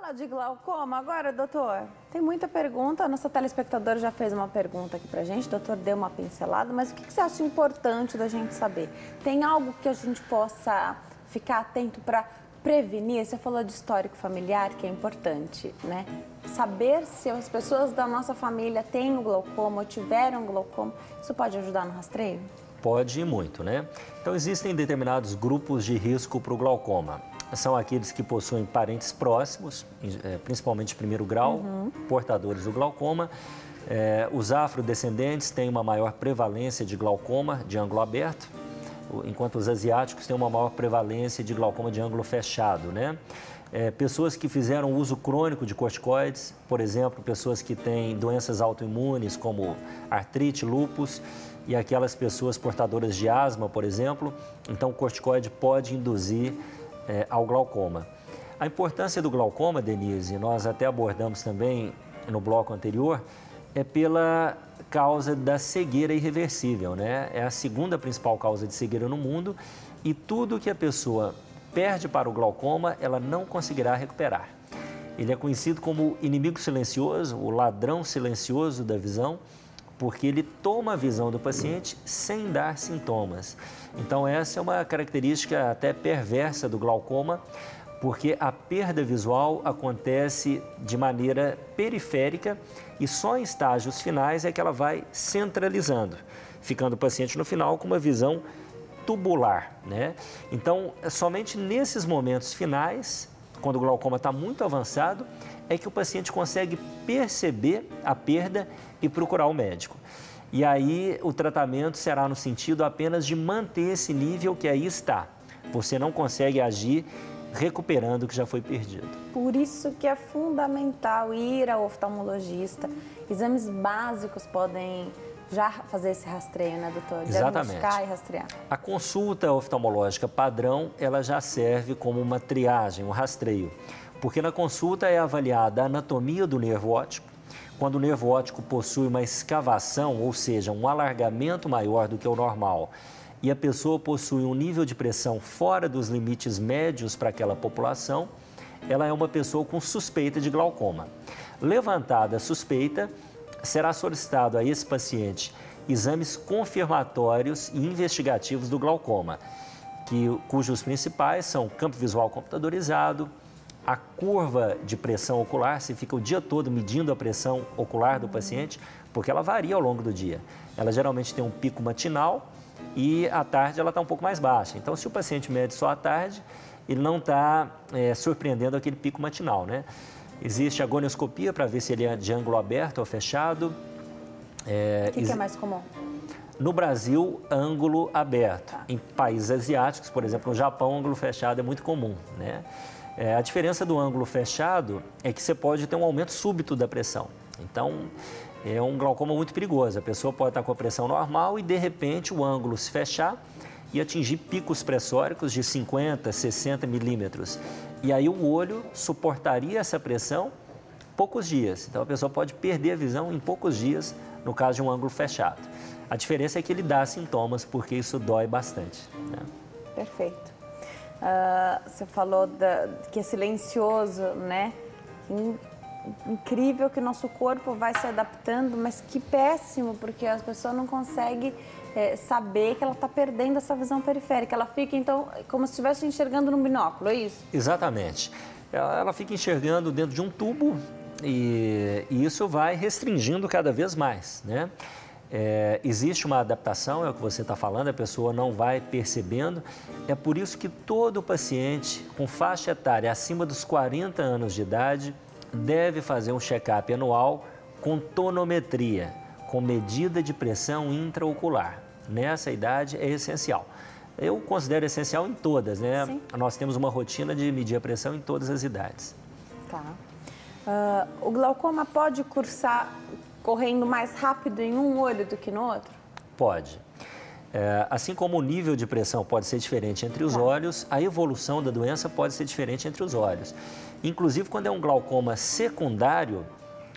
Falar de glaucoma agora, doutor. Tem muita pergunta, a nossa telespectadora já fez uma pergunta aqui pra gente, o doutor deu uma pincelada, mas o que você acha importante da gente saber? Tem algo que a gente possa ficar atento para prevenir? Você falou de histórico familiar, que é importante, né? Saber se as pessoas da nossa família têm o glaucoma ou tiveram glaucoma, isso pode ajudar no rastreio? Pode e muito, né? Então, existem determinados grupos de risco para o glaucoma. São aqueles que possuem parentes próximos, principalmente de primeiro grau, portadores do glaucoma. Os afrodescendentes têm uma maior prevalência de glaucoma de ângulo aberto, enquanto os asiáticos têm uma maior prevalência de glaucoma de ângulo fechado, né? Pessoas que fizeram uso crônico de corticoides, por exemplo, pessoas que têm doenças autoimunes como artrite, lúpus, e aquelas pessoas portadoras de asma, por exemplo, então o corticoide pode induzir ao glaucoma. A importância do glaucoma, Denise, nós até abordamos também no bloco anterior, é pela causa da cegueira irreversível, né? É a segunda principal causa de cegueira no mundo e tudo que a pessoa perde para o glaucoma, ela não conseguirá recuperar. Ele é conhecido como inimigo silencioso, o ladrão silencioso da visão, porque ele toma a visão do paciente sem dar sintomas. Então, essa é uma característica até perversa do glaucoma, porque a perda visual acontece de maneira periférica e só em estágios finais é que ela vai centralizando, ficando o paciente no final com uma visão tubular, né? Então, somente nesses momentos finais, quando o glaucoma está muito avançado, é que o paciente consegue perceber a perda e procurar o médico. E aí o tratamento será no sentido apenas de manter esse nível que aí está. Você não consegue agir recuperando o que já foi perdido. Por isso que é fundamental ir ao oftalmologista. Exames básicos podem já fazer esse rastreio, né, doutor? Exatamente. Diagnosticar e rastrear. A consulta oftalmológica padrão, ela já serve como uma triagem, um rastreio. Porque na consulta é avaliada a anatomia do nervo óptico. Quando o nervo óptico possui uma escavação, ou seja, um alargamento maior do que o normal, e a pessoa possui um nível de pressão fora dos limites médios para aquela população, ela é uma pessoa com suspeita de glaucoma. Levantada a suspeita, será solicitado a esse paciente exames confirmatórios e investigativos do glaucoma, cujos principais são campo visual computadorizado, a curva de pressão ocular, se fica o dia todo medindo a pressão ocular do paciente, porque ela varia ao longo do dia. Ela geralmente tem um pico matinal e à tarde ela está um pouco mais baixa. Então, se o paciente mede só à tarde, ele não está surpreendendo aquele pico matinal, né? Existe a gonioscopia para ver se ele é de ângulo aberto ou fechado. O que é mais comum? No Brasil, ângulo aberto. Em países asiáticos, por exemplo, no Japão, ângulo fechado é muito comum, né? A diferença do ângulo fechado é que você pode ter um aumento súbito da pressão. Então, é um glaucoma muito perigoso. A pessoa pode estar com a pressão normal e, de repente, o ângulo se fechar e atingir picos pressóricos de 50, 60 milímetros. E aí o olho suportaria essa pressão poucos dias. Então, a pessoa pode perder a visão em poucos dias, no caso de um ângulo fechado. A diferença é que ele dá sintomas, porque isso dói bastante, né? Perfeito. Você falou que é silencioso, né? Incrível que o nosso corpo vai se adaptando, mas que péssimo, porque as pessoas não conseguem saber que ela está perdendo essa visão periférica. Ela fica, então, como se estivesse enxergando num binóculo, é isso? Exatamente. Ela fica enxergando dentro de um tubo e isso vai restringindo cada vez mais, né? Existe uma adaptação, é o que você está falando, a pessoa não vai percebendo. É por isso que todo paciente com faixa etária acima dos 40 anos de idade deve fazer um check-up anual com tonometria, com medida de pressão intraocular. Nessa idade é essencial. Eu considero essencial em todas, né? Sim. Nós temos uma rotina de medir a pressão em todas as idades. Tá. O glaucoma pode cursar correndo mais rápido em um olho do que no outro? Pode. Assim como o nível de pressão pode ser diferente entre os olhos, a evolução da doença pode ser diferente entre os olhos. Inclusive, quando é um glaucoma secundário,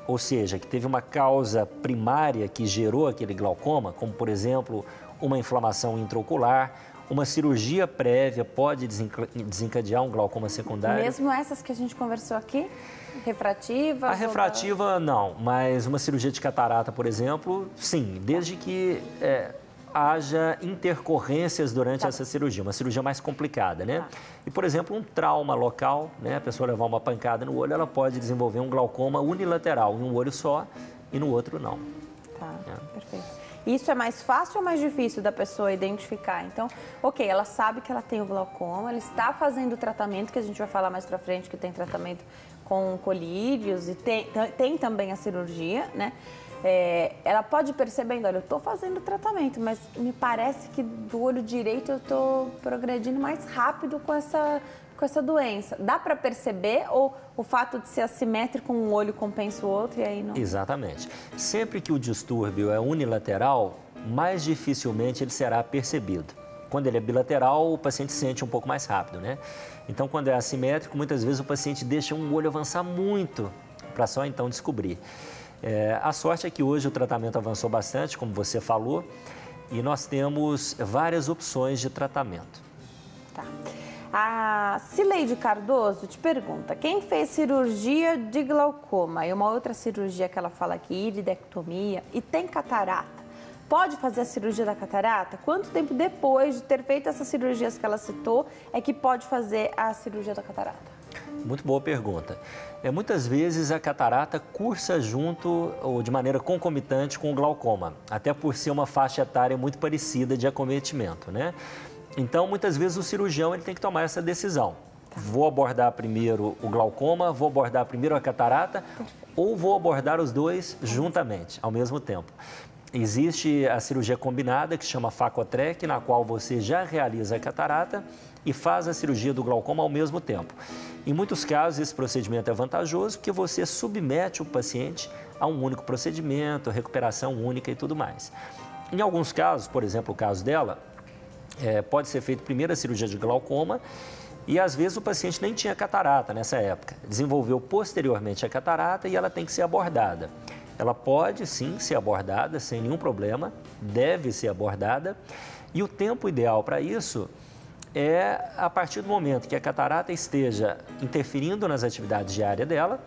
ou seja, que teve uma causa primária que gerou aquele glaucoma, como, por exemplo, uma inflamação intraocular uma cirurgia prévia pode desencadear um glaucoma secundário. Mesmo essas que a gente conversou aqui? Refrativas? A refrativa, não, mas uma cirurgia de catarata, por exemplo, sim, desde que haja intercorrências durante essa cirurgia, uma cirurgia mais complicada, né? E, por exemplo, um trauma local, né? A pessoa levar uma pancada no olho, ela pode desenvolver um glaucoma unilateral, em um olho só e no outro não. Tá, perfeito. Isso é mais fácil ou mais difícil da pessoa identificar? Então, ok, ela sabe que ela tem o glaucoma, ela está fazendo o tratamento, que a gente vai falar mais pra frente, que tem tratamento com colírios e tem também a cirurgia, né? Ela pode ir percebendo, olha, eu estou fazendo o tratamento, mas me parece que do olho direito eu estou progredindo mais rápido com essa doença. Dá para perceber ou o fato de ser assimétrico, um olho compensa o outro e aí não? Exatamente. Sempre que o distúrbio é unilateral, mais dificilmente ele será percebido. Quando ele é bilateral, o paciente sente um pouco mais rápido, né? Então, quando é assimétrico, muitas vezes o paciente deixa um olho avançar muito para só então descobrir. A sorte é que hoje o tratamento avançou bastante, como você falou, e nós temos várias opções de tratamento. Tá. A Cileide Cardoso te pergunta, quem fez cirurgia de glaucoma e uma outra cirurgia que ela fala aqui, iridectomia, e tem catarata, pode fazer a cirurgia da catarata? Quanto tempo depois de ter feito essas cirurgias que ela citou é que pode fazer a cirurgia da catarata? Muito boa pergunta. Muitas vezes a catarata cursa junto ou de maneira concomitante com o glaucoma, até por ser uma faixa etária muito parecida de acometimento, né? Então, muitas vezes o cirurgião ele tem que tomar essa decisão. Vou abordar primeiro o glaucoma, vou abordar primeiro a catarata ou vou abordar os dois juntamente, ao mesmo tempo. Existe a cirurgia combinada, que se chama Phacotrec, na qual você já realiza a catarata e faz a cirurgia do glaucoma ao mesmo tempo. Em muitos casos, esse procedimento é vantajoso porque você submete o paciente a um único procedimento, recuperação única e tudo mais. Em alguns casos, por exemplo, o caso dela, pode ser feita primeiro a cirurgia de glaucoma e às vezes o paciente nem tinha catarata nessa época. Desenvolveu posteriormente a catarata e ela tem que ser abordada. Ela pode sim ser abordada sem nenhum problema, deve ser abordada e o tempo ideal para isso é a partir do momento que a catarata esteja interferindo nas atividades diárias dela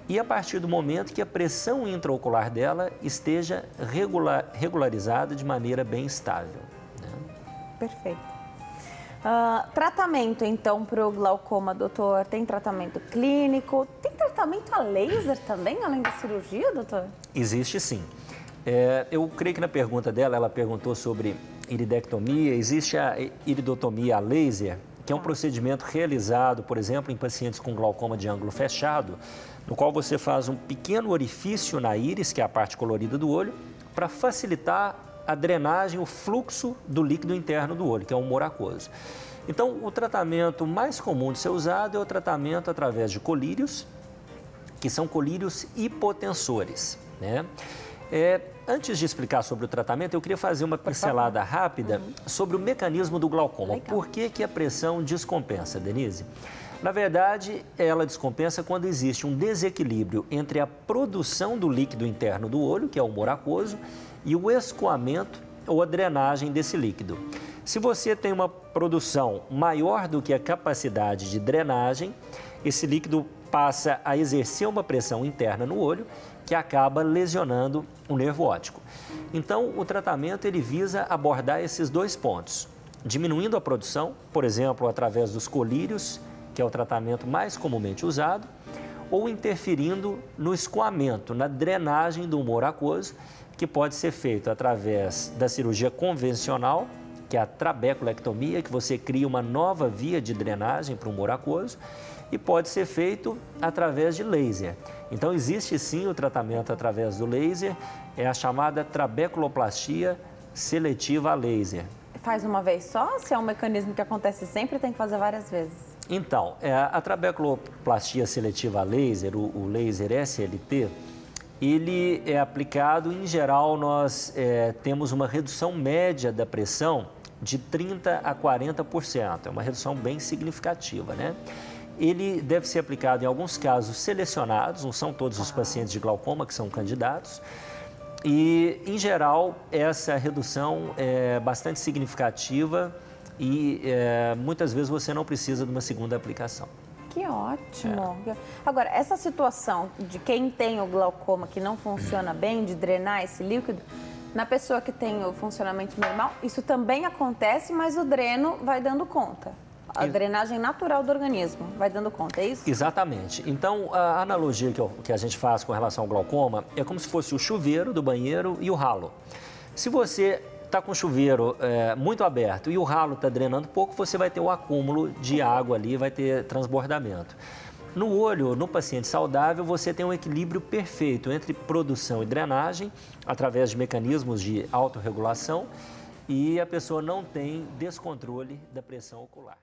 e a partir do momento que a pressão intraocular dela esteja regularizada de maneira bem estável. Perfeito. Tratamento, então, para o glaucoma, doutor? Tem tratamento clínico? Tem tratamento a laser também, além da cirurgia, doutor? Existe sim. Eu creio que na pergunta dela, ela perguntou sobre iridectomia. Existe a iridotomia a laser, que é um procedimento realizado, por exemplo, em pacientes com glaucoma de ângulo fechado, no qual você faz um pequeno orifício na íris, que é a parte colorida do olho, para facilitar a drenagem, o fluxo do líquido interno do olho, que é o humor aquoso. Então, o tratamento mais comum de ser usado é o tratamento através de colírios, que são colírios hipotensores, né? Antes de explicar sobre o tratamento, eu queria fazer uma pincelada rápida sobre o mecanismo do glaucoma. Legal. Por que a pressão descompensa, Denise? Na verdade, ela descompensa quando existe um desequilíbrio entre a produção do líquido interno do olho, que é o humor aquoso, e o escoamento ou a drenagem desse líquido. Se você tem uma produção maior do que a capacidade de drenagem, esse líquido passa a exercer uma pressão interna no olho que acaba lesionando o nervo óptico. Então, o tratamento ele visa abordar esses dois pontos, diminuindo a produção, por exemplo, através dos colírios, que é o tratamento mais comumente usado, ou interferindo no escoamento, na drenagem do humor aquoso, que pode ser feito através da cirurgia convencional, que é a trabeculectomia, que você cria uma nova via de drenagem para o humor aquoso, e pode ser feito através de laser. Então, existe sim o tratamento através do laser, é a chamada trabeculoplastia seletiva a laser. Faz uma vez só? Se é um mecanismo que acontece sempre, tem que fazer várias vezes? Então, a trabeculoplastia seletiva a laser, o laser SLT, ele é aplicado, em geral, nós temos uma redução média da pressão de 30% a 40%, é uma redução bem significativa, né? Ele deve ser aplicado em alguns casos selecionados, não são todos os pacientes de glaucoma que são candidatos, e, em geral, essa redução é bastante significativa e muitas vezes você não precisa de uma segunda aplicação. Que ótimo! Agora, essa situação de quem tem o glaucoma que não funciona bem, de drenar esse líquido, na pessoa que tem o funcionamento normal, isso também acontece, mas o dreno vai dando conta. A drenagem natural do organismo vai dando conta, é isso? Exatamente. Então, a analogia que a gente faz com relação ao glaucoma é como se fosse o chuveiro do banheiro e o ralo. Se você está com o chuveiro muito aberto e o ralo está drenando pouco, você vai ter um acúmulo de água ali, vai ter transbordamento. No olho, no paciente saudável, você tem um equilíbrio perfeito entre produção e drenagem, através de mecanismos de autorregulação, e a pessoa não tem descontrole da pressão ocular.